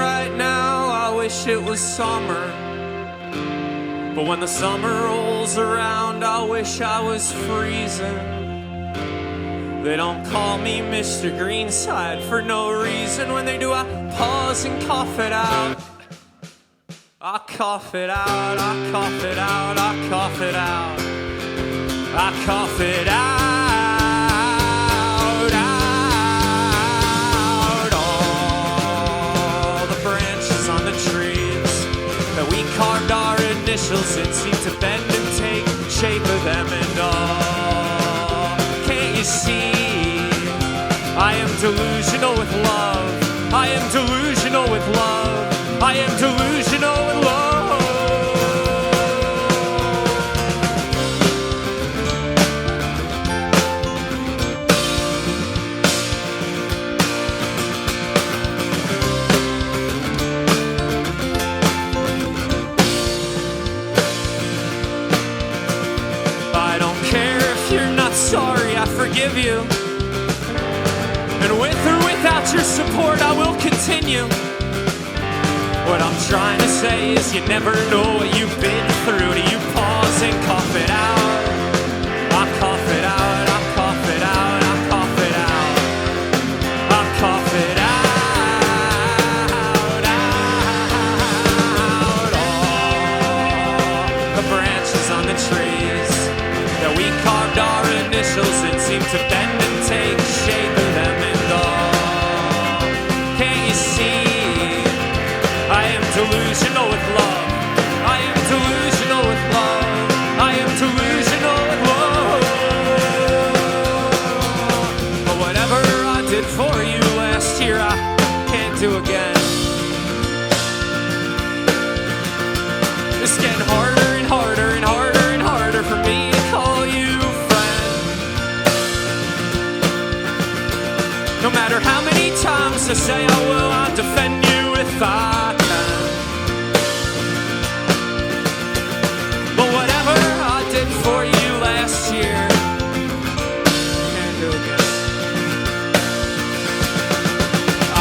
right now, I wish it was summer. But when the summer rolls around, I wish I was freezing. They don't call me Mr. Greenside for no reason. When they do, I pause and cough it out. I cough it out, I cough it out, I cough it out. I cough it out, out. All the branches on the trees that we carved our initials in seem to bend and take shape of them and all. Can't you see? I am delusional with love. I am delusional with love. I am delusional with love. I don't care if you're not sorry, I forgive you. And with or without your support, I will continue. What I'm trying to say is you never know what you've been through till you pause and cough it out. I cough it out, I cough it out, I cough it out. I cough it out, out. All the branches on the trees that we carved our initials in seem to bend and take shape of them and all. Can't you see? I am delusional with love. I am delusional with love. I am delusional with love. But whatever I did for you last year, I can't do again. It's getting harder and harder and harder and harder for me to call you friend. No matter how many times I say I will, I'll defend you if I can. But whatever I did for you last year, can't do again. I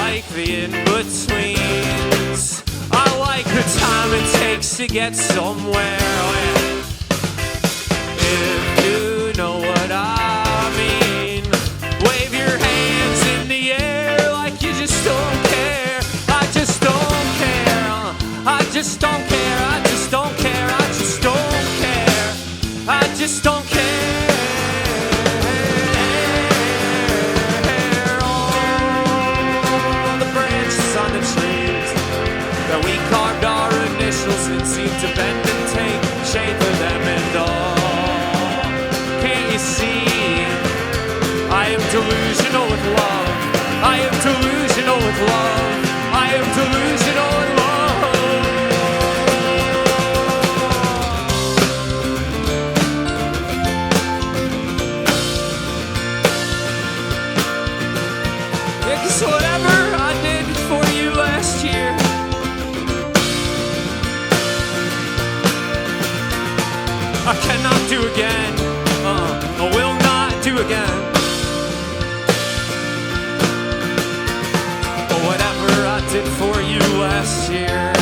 like the in-betweens. I like the time it takes to get somewhere. If you know what I mean, wave your hands in the air like you just don't care. I just don't care. I just don't care. I just don't care. I just don't care. I just don't care. All the branches on the trees that we carved our initials and seem to bend and take shape of them and all. Can't you see? I am delusional with love. I am delusional with love. I am delusional with love. Yeah, 'cause whatever I did for you last year, I cannot do again. I will not do again. But whatever I did for you last year,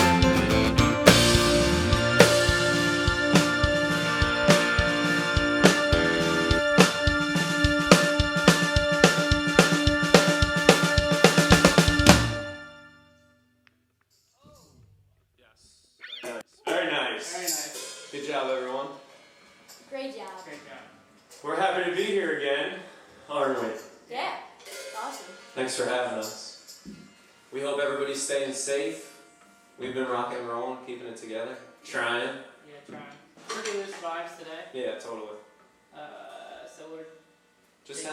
very nice. Very nice. Good job, everyone. Great job. Great job. We're happy to be here again, aren't we? Yeah. Awesome. Thanks for having us. We hope everybody's staying safe. We've been rocking and rolling, keeping it together, trying. Yeah, trying. Pretty loose vibes today. Yeah, totally. So we're Just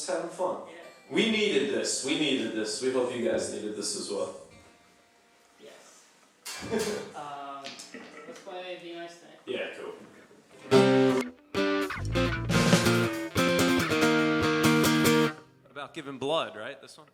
having fun. yeah. We needed this. We needed this. We hope you guys needed this as well. Yes. Let's play Be Nice Thing. Yeah, cool. About giving blood, right? This one?